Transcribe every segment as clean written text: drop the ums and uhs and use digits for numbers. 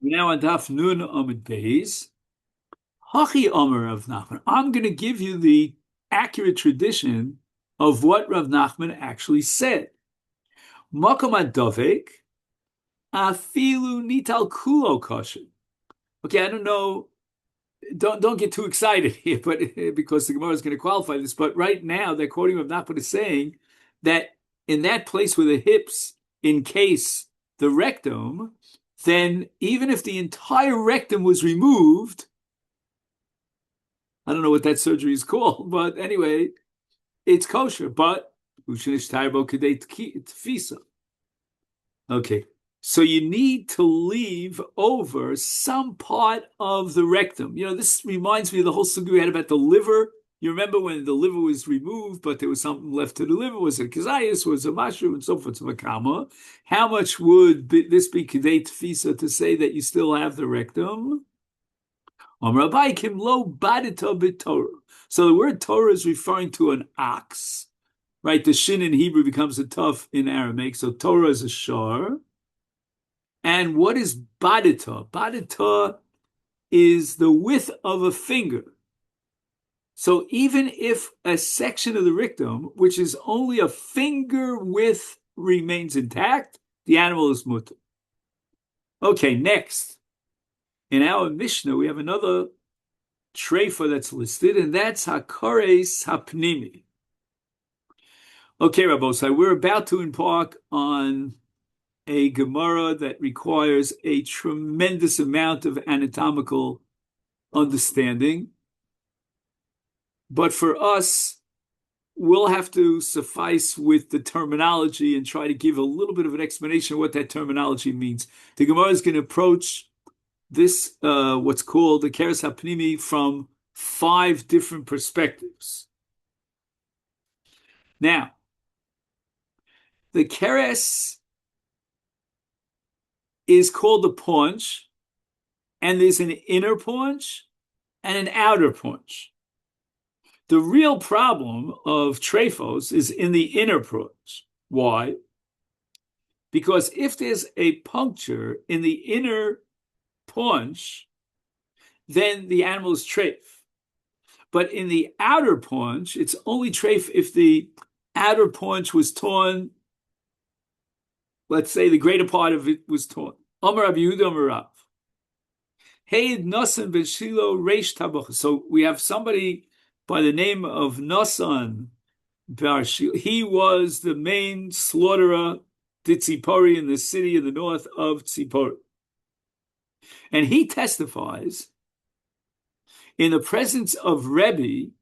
Now on Daf Nun Amid Beis, Hachi Omer Rav Nachman. I'm going to give you the accurate tradition of what Rav Nachman actually said. Makom Adovek, Afilu Nital Kulo Kosher. Okay, I don't know. Don't get too excited here, but because the Gemara is going to qualify this. But right now, they're quoting Rav Nachman is saying that in that place where the hips encase the rectum, then even if the entire rectum was removed, I don't know what that surgery is called, but anyway, it's kosher. But okay, so you need to leave over some part of the rectum. You know, this reminds me of the whole sugya we had about the liver. You remember when the liver was removed, but there was something left to the liver? Was it kazayas? Was it a mushroom? And so forth? Makama. How much would this be kedei tfisa to say that you still have the rectum? So the word Torah is referring to an ox, right? The shin in Hebrew becomes a tuf in Aramaic. So Torah is a shar. And what is badita? Badita is the width of a finger. So even if a section of the rectum, which is only a finger width, remains intact, the animal is mutter. Okay, next. In our Mishnah, we have another treifa that's listed, and that's Hakares Hapnimi. Okay, Rabbosai, we're about to embark on a Gemara that requires a tremendous amount of anatomical understanding. But for us, we'll have to suffice with the terminology and try to give a little bit of an explanation of what that terminology means. The Gemara is going to approach this, what's called the Keres HaPnimi, from 5 different perspectives. Now, the Keres is called the paunch, and there's an inner paunch and an outer paunch. The real problem of trephos is in the inner paunch. Why? Because if there's a puncture in the inner paunch, then the animal is treif. But in the outer paunch, it's only treif if the outer paunch was torn. Let's say the greater part of it was torn. Amar Rabbi Yehuda Amar Rav. Hey Nasan ben Shilo Reish Tabach. So we have somebody by the name of Nasan bar Shilo. He was the main slaughterer Tzipori in the city in the north of Tzipori. And he testifies in the presence of Rebbe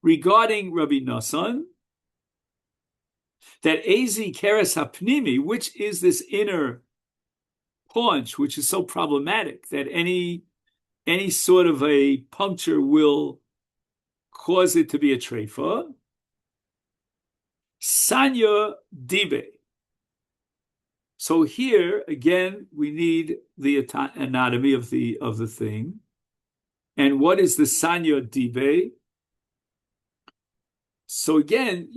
regarding Rabbi Nasan that Ezi Keres Hapnimi, which is this inner paunch, which is so problematic that any sort of a puncture will cause it to be a treifa. Sanya Dibe. So here again we need the anatomy of the thing. And what is the Sanya Dibe? So again,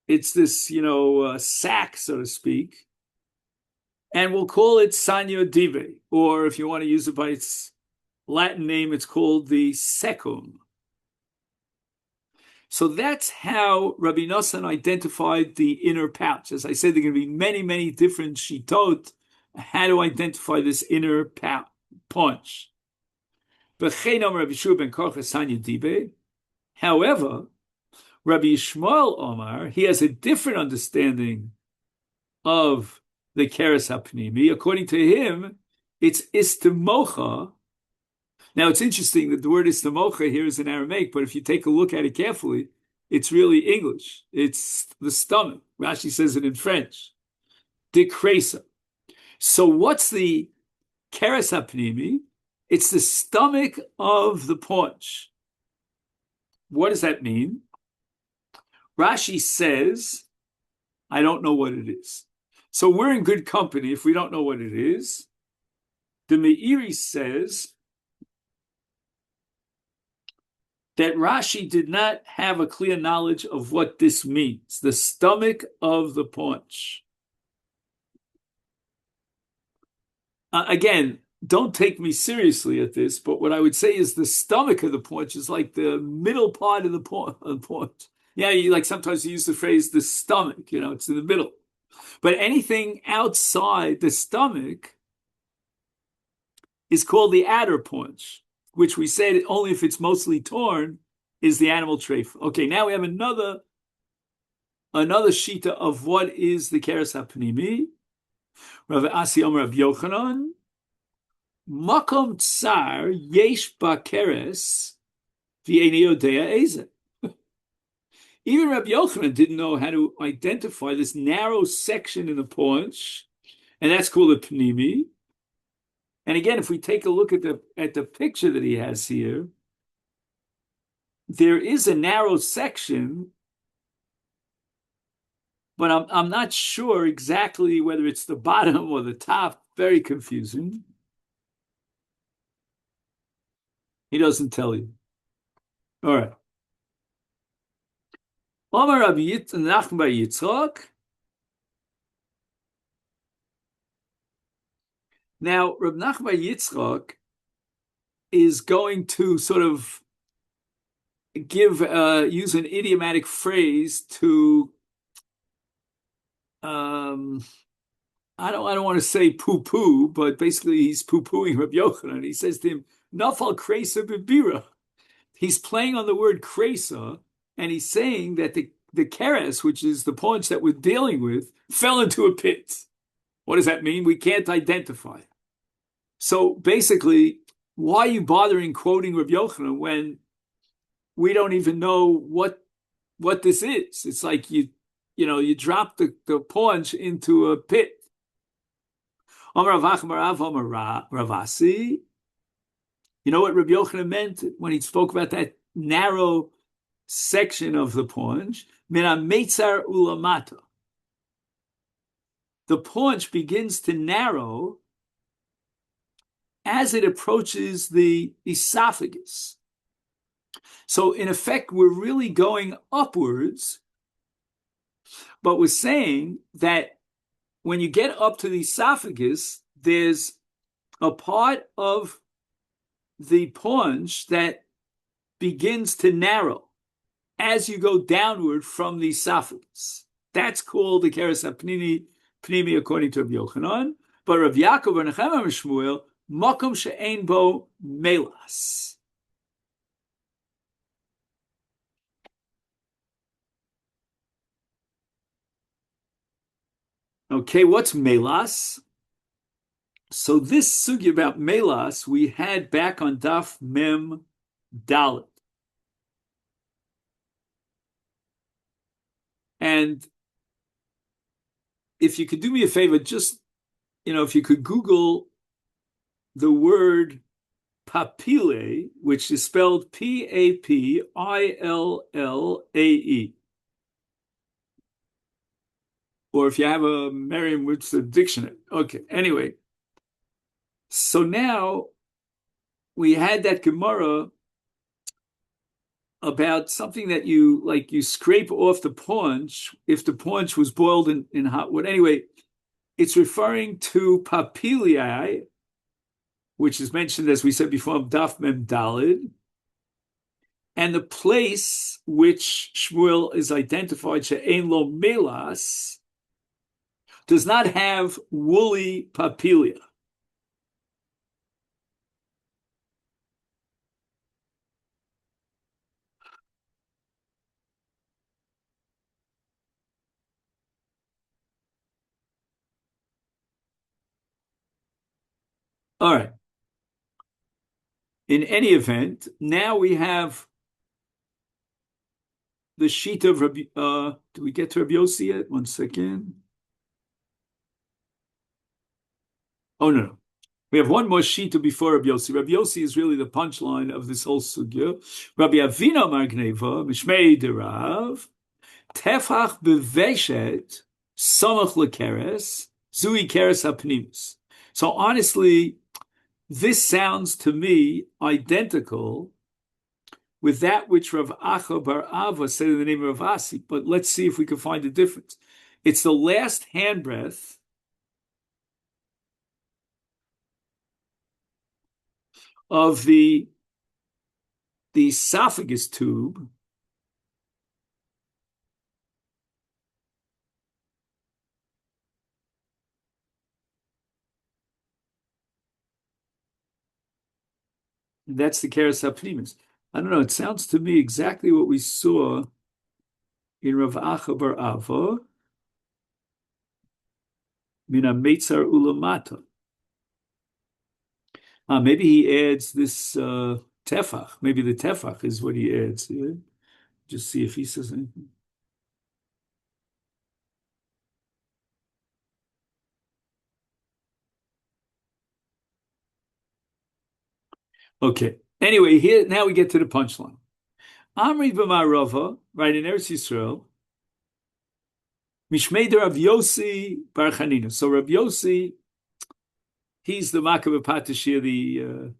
it's this sack, so to speak. And we'll call it Sanya Dive, or if you want to use it by its Latin name, it's called the secum. So that's how Rabbi Nosson identified the inner pouch. As I said, there are going to be many, many different shitot how to identify this inner paunch. However, Rabbi Yishmael Omar, he has a different understanding of the Keres HaPnimi. According to him, it's istimocha. Now, it's interesting that the word istimocha here is in Aramaic, but if you take a look at it carefully, it's really English. It's the stomach. Rashi says it in French. Dikresa. So what's the Keres HaPnimi? It's the stomach of the paunch. What does that mean? Rashi says, I don't know what it is. So we're in good company if we don't know what it is. The Meiri says that Rashi did not have a clear knowledge of what this means, the stomach of the paunch. Again, don't take me seriously at this, but what I would say is the stomach of the paunch is like the middle part of the paunch. Yeah, you like sometimes you use the phrase the stomach, it's in the middle. But anything outside the stomach is called the adder paunch, which we said only if it's mostly torn is the animal treif. Okay, now we have another shita of what is the keres hapnimi. Rav Asi Omer Rav Yochanan, makom tsar yesh ba keres v'eini yodea eze. Even Rav Yochanan didn't know how to identify this narrow section in the paunch, and that's called a pnimi. And again, if we take a look at the picture that he has here, there is a narrow section, but I'm not sure exactly whether it's the bottom or the top. Very confusing. He doesn't tell you. All right. Omar Rabbi Nachman bar Yitzchak. Now, Rabbi Nachman bar Yitzchak is going to sort of use an idiomatic phrase to I don't want to say poo-poo, but basically he's poo-pooing Rabbi Yochanan. He says to him, Nafal kresa bebira. He's playing on the word kresa, and he's saying that the keres, which is the paunch that we're dealing with, fell into a pit. What does that mean? We can't identify. So basically, why are you bothering quoting Rabbi Yochanan when we don't even know what this is? It's like you drop the paunch into a pit. Ravasi. You know what Rabbi Yochanan meant when he spoke about that narrow section of the paunch? Mina meitzar ulamata. The paunch begins to narrow as it approaches the esophagus. So in effect, we're really going upwards, but we're saying that when you get up to the esophagus, there's a part of the paunch that begins to narrow as you go downward from the esophagus. That's called the keres hapnimi according to Rav Yochanan. But Rav Yaakov and Nechemah Shmuel, makom she'ein bo melas. Okay, what's melas? So this sugi about melas we had back on Daf Mem Dalet. And if you could do me a favor, just, if you could Google the word papille, which is spelled Papille. Or if you have a Merriam-Webster dictionary. Okay, anyway. So now we had that Gemara about something that you scrape off the paunch if the paunch was boiled in hot water. Anyway, it's referring to papilii, which is mentioned, as we said before, Daf Mem Dalid, and the place which Shmuel is identified, she'ein lo melas, does not have woolly papilia. All right. In any event, now we have the sheet of Rabbi. Do we get to Rabbi Yossi yet? 1 second. Oh, no. We have one more shita before Rabbi Yossi. Rabbi Yossi is really the punchline of this whole sugya. Rabbi Avina Margneva, Mishmei Derav, Tefach Beveshet, Samach Lekeres, Zui Keres Hapnimis. So honestly, this sounds to me identical with that which Rav Acha bar Ava said in the name of Rav Asi, but let's see if we can find a difference. It's the last handbreath of the esophagus tube. That's the keres hapnimis. I don't know. It sounds to me exactly what we saw in Rav Acha bar Ava min ha-meitzar ulamata. Maybe he adds this tefach. Maybe the tefach is what he adds. Yeah? Just see if he says anything. Okay. Anyway, here now we get to the punchline. Amri b'marava, right in Eretz Yisrael, Mishmei Rav Yossi bar Chanina. So Rav Yossi, he's the Makav Patashir,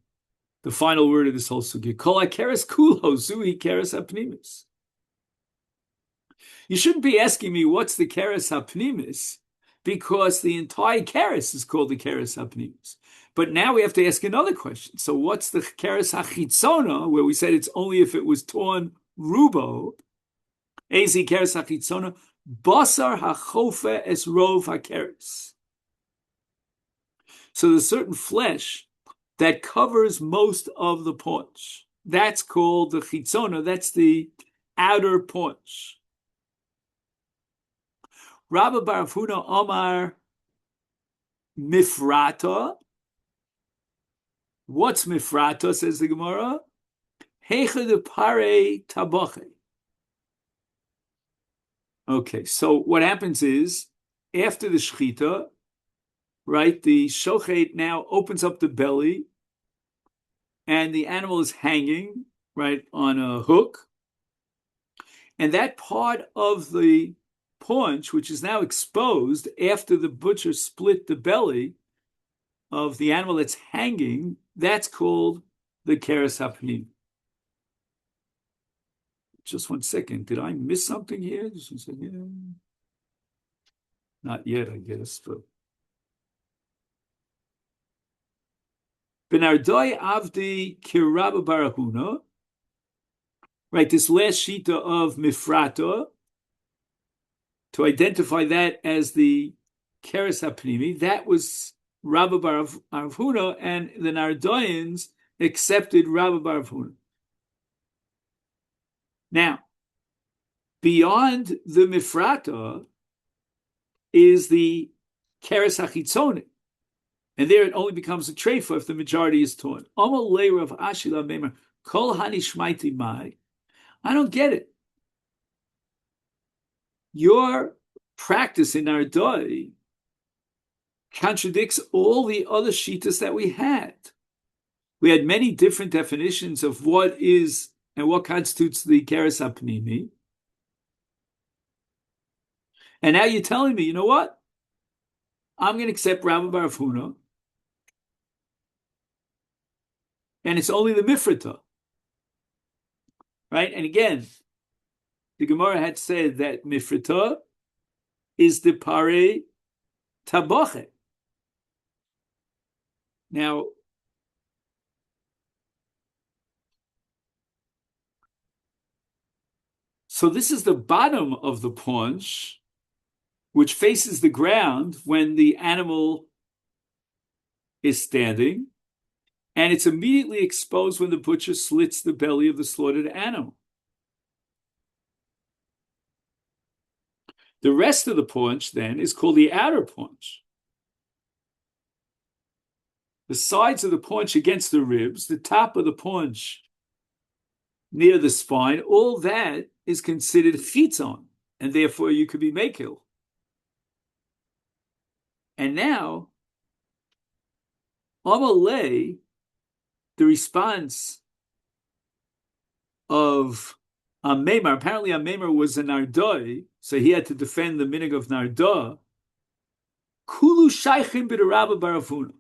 the final word of this whole sugya. Kol hakeres kulo zui keres hapnimis. You shouldn't be asking me what's the keres hapnimis, because the entire keres is called the keres hapnimis. But now we have to ask another question. So what's the keres hachitzona, where we said it's only if it was torn rubo? Ezi keres hachitzona, basar hachofe es rov hakeres. So there's certain flesh that covers most of the paunch. That's called the chitzona. That's the outer paunch. Rabbi bar Huna Omar mifrata. What's mifrata, says the Gemara? Hecha de pare tabache. Okay, so what happens is, after the shechita, right, the shochet now opens up the belly, and the animal is hanging, right, on a hook. And that part of the paunch, which is now exposed after the butcher split the belly of the animal that's hanging, that's called the keres hapnim. Just 1 second. Did I miss something here? Just 1 second. Not yet, I guess. But Benardoi Avdi Kiraba Barahuna. Right, this last shita of Mifrata, to identify that as the keres hapnimi, that was Rabba bar Huna, and the Nardoyans accepted Rabba bar Huna. Now, beyond the Mifrata is the keres hachitzoni, and there it only becomes a treifa if the majority is torn. Amalei Rav Ashila Meimer Kol Hani Shmaiti Mai. I don't get it. Your practice in Nardoi contradicts all the other shitas that we had. We had many different definitions of what is and what constitutes the keres hapnimi. And now you're telling me, you know what? I'm going to accept Rabbi bar Huna, and it's only the mifrata. Right? And again, the Gemara had said that mifrata is the pare tabache. Now, so this is the bottom of the paunch, which faces the ground when the animal is standing, and it's immediately exposed when the butcher slits the belly of the slaughtered animal. The rest of the paunch then is called the outer paunch. The sides of the paunch against the ribs, the top of the paunch near the spine, all that is considered chitzon, and therefore you could be mekil. And now, Amalei, the response of Amemar, apparently Amemar was a Nardoi, so he had to defend the minig of Nardah. Kulu shaychim b'derabba barafuna.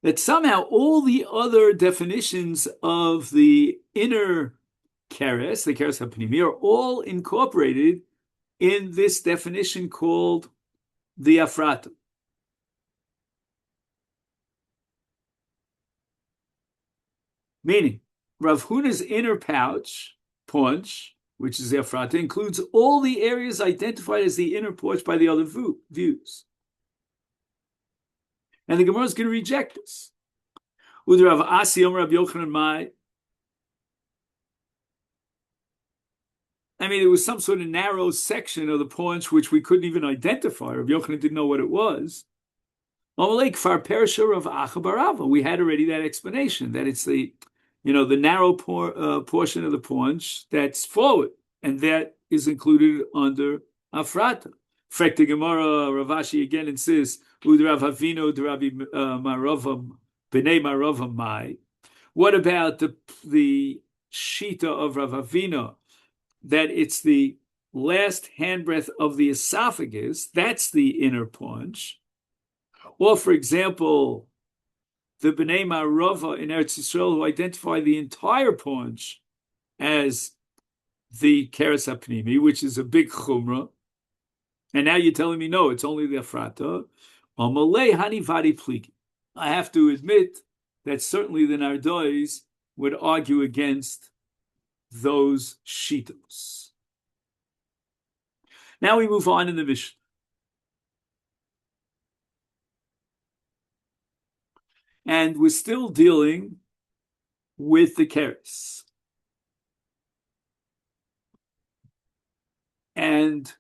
that somehow all the other definitions of the inner keres, the keres hapnimi, are all incorporated in this definition called the afrata. Meaning, Rav Huna's inner paunch, which is the afrata, includes all the areas identified as the inner paunch by the other views. And the Gemara is going to reject this. Rav Asi Rav Yochanan Mai. I mean, it was some sort of narrow section of the paunch which we couldn't even identify. Rav Yochanan didn't know what it was. We had already that explanation that it's the narrow portion of the paunch that's forward, and that is included under afrata. Frekta Gemara, Ravashi again insists, Udrav Havino, Dravi Maravam, Bnei Maravam Mai. What about the Shita of Rav Havino, that it's the last handbreadth of the esophagus, that's the inner paunch? Or, for example, the Bnei Marava in Eretz Yisrael who identify the entire paunch as the keres hapnimi, which is a big chumrah, and now you're telling me no, it's only the afrata. Amalei hani vadi pligi. I have to admit that certainly the Nardois would argue against those shitos. Now we move on in the Mishnah. And we're still dealing with the keres. And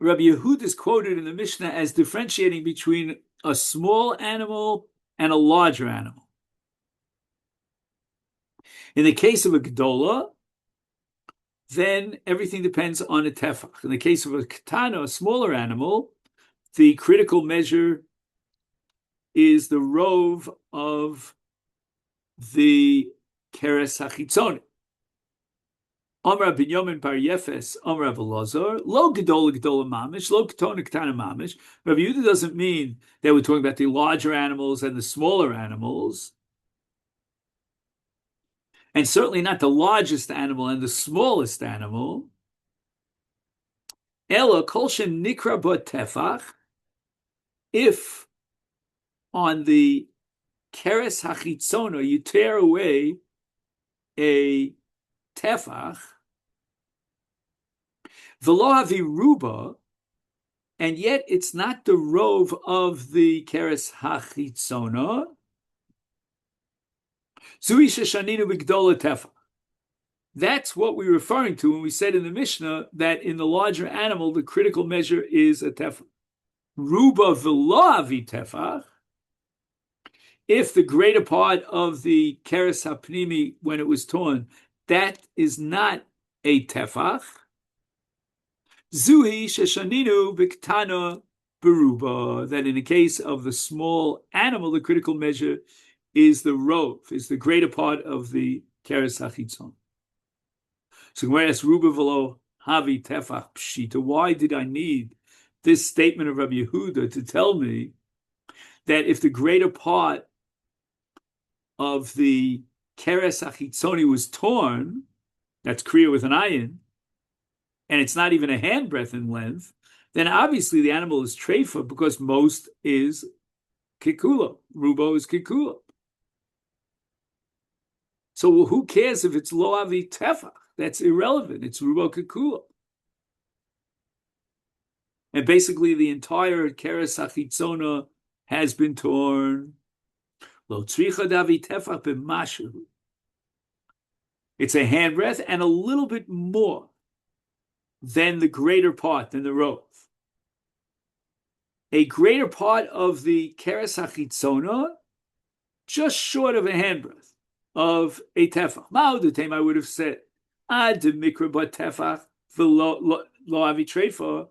Rabbi Yehud is quoted in the Mishnah as differentiating between a small animal and a larger animal. In the case of a gedola, then everything depends on a tefach. In the case of a katana, a smaller animal, the critical measure is the rove of the keres hachitzoni. Amar bin Yomin bar Yefes, Amar Belazar, lo gedola gedola mamish, lo katana katana mamish. Rabbi Yehuda doesn't mean that we're talking about the larger animals and the smaller animals, and certainly not the largest animal and the smallest animal. Ela kol shem nikra ba tefach, if on the keres hachitzona you tear away a tefach, v'lo havi ruba, and yet it's not the rove of the keres hachitzona, zui sheshaninu b'gdola tefach. That's what we're referring to when we said in the Mishnah that in the larger animal the critical measure is a tefach. Ruba v'lo havi tefach, if the greater part of the keres hapnimi, when it was torn, that is not a tefach, zuhi sheshaninu b'ktana beruba, that in the case of the small animal, the critical measure is the rove, is the greater part of the keres hachitzon. So when I ask ruba v'lo havi tefach pshita, why did I need this statement of Rabbi Yehuda to tell me that if the greater part of the keres hachitzoni was torn, that's kriya with an ayin, and it's not even a handbreadth in length, then obviously the animal is treifa because most is kikula. Rubo is kikula. So who cares if it's lo avi tefach? That's irrelevant. It's rubo kikula. And basically the entire keres hachitzona has been torn. Lo tzricha davi tefach b'mashu. It's a handbreadth and a little bit more than the greater part, than the rove. A greater part of the keres hachitzona, just short of a handbreadth of a tefach. Ma'odatem, I would have said, ad mikra ba tefach v'lo avi treifa.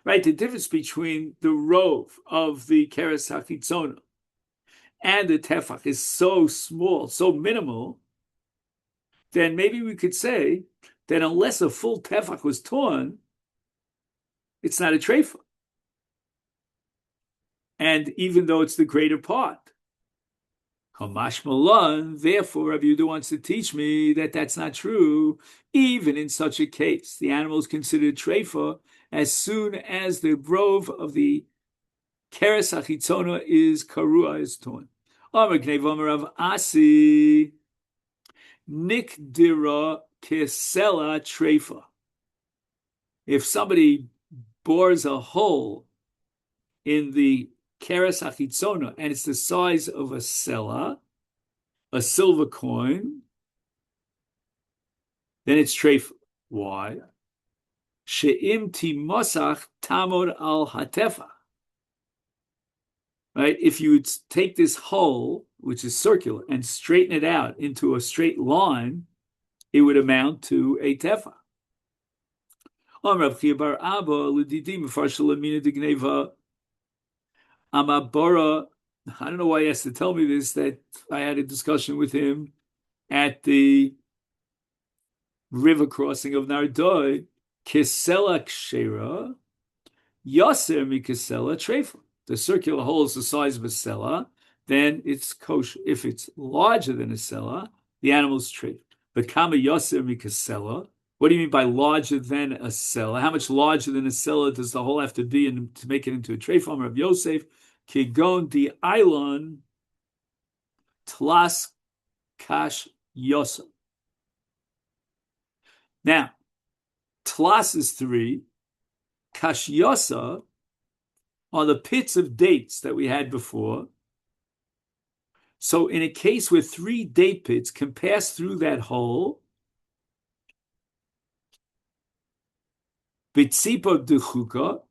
Right, the difference between the rove of the keres hachitzona and the tefach is so small, so minimal, then maybe we could say that unless a full tefach was torn, it's not a treifa. and even though it's the greater part. Kamash Malan, therefore, Rabbi Yehuda wants to teach me that that's not true. Even in such a case, the animal is considered treifa as soon as the brove of the keres achitzona is karua, is torn. Amar Gnei Amar Rav Asi nikdira kesela treifa. If somebody bores a hole in the keres achitzona, and it's the size of a sela, a silver coin, then it's treifa. Why? She'im timosach tamod al hatefa. Right? If you would take this hole, which is circular, and straighten it out into a straight line, it would amount to a tefa. Amabora, I don't know why he has to tell me this, that I had a discussion with him at the river crossing of Nardoi, Kisela Kshera, Yaser Mikisela Trefa. The circular hole is the size of a sela, then it's kosher. If it's larger than a sela, the animal's treif. But Kama Yaser Mikisela, what do you mean by larger than a sela? How much larger than a sela does the hole have to be to make it into a treif? Amar Rav Yosef, Kigon di Ailon, Tlas Kash Yosa. Now, Tlas is 3, Kash Yosa are the pits of dates that we had before. So in a case where 3 date pits can pass through that hole, Bitzipa dechuka,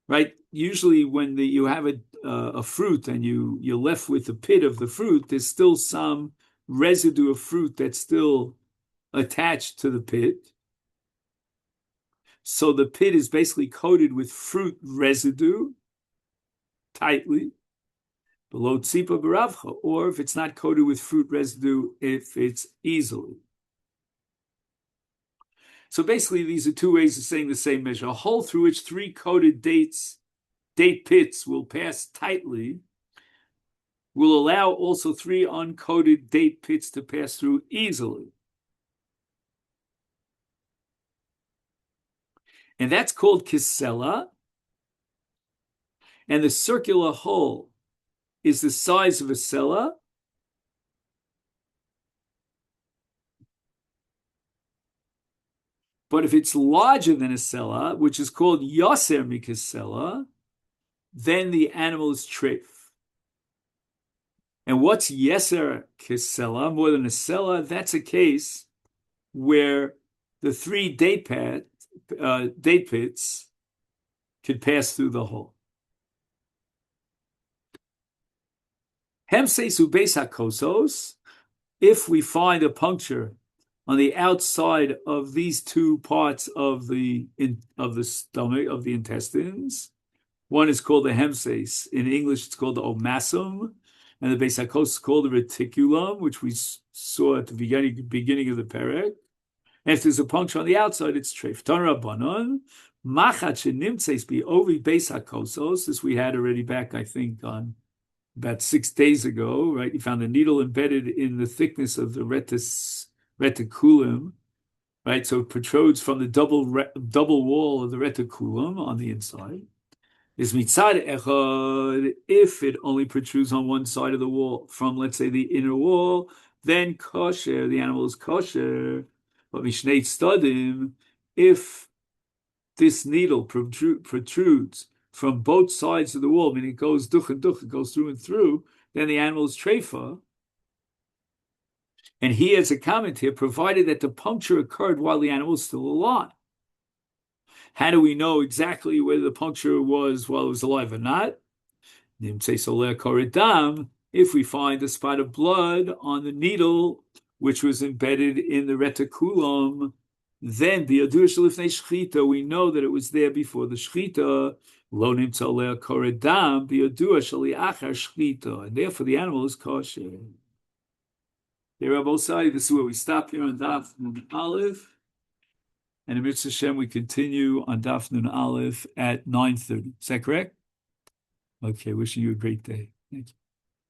right? Usually when you have a fruit and you're left with the pit of the fruit, there's still some residue of fruit that's still attached to the pit. So the pit is basically coated with fruit residue tightly, below tzipa baravcha, or if it's not coated with fruit residue, if it's easily. So basically, these are 2 ways of saying the same measure. A hole through which 3 coated date pits will pass tightly will allow also 3 uncoated date pits to pass through easily. And that's called kisela. And the circular hole is the size of a sela. But if it's larger than a sela, which is called yaser mikisela, then the animal is treif. And what's yeser kisela, more than a sela? That's a case where the 3 date pits could pass through the hole. Hemseis ubeis hakosos, if we find a puncture on the outside of these 2 parts of the stomach, of the intestines, one is called the hemseis. In English, it's called the omasum, and the beis hakos is called the reticulum, which we saw at the beginning of the perek. And if there's a puncture on the outside, it's treif. Tan Rabbanon, machat shenimtzeis bi ovi beis hakosos. This we had already back, I think, on about 6 days ago, right? You found a needle embedded in the thickness of the reticulum, right? So it protrudes from the double wall of the reticulum on the inside. Is mitzad echad, if it only protrudes on one side of the wall from, let's say, the inner wall, then kosher, the animal is kosher. But mishnei tzadim, if this needle protrudes from both sides of the wall, meaning it goes duch and duch, it goes through and through, then the animal is treifa. And he has a comment here, provided that the puncture occurred while the animal is still alive. How do we know exactly whether the puncture was while it was alive or not? If we find a spot of blood on the needle, which was embedded in the reticulum, then we know that it was there before the shchita. And therefore the animal is kosher. Here, Rabosai, this is where we stop here on Daf Nun Aleph. And in Mitzvah Hashem, we continue on Daf Nun Aleph at 9:30. Is that correct? Okay, wishing you a great day. Thank you.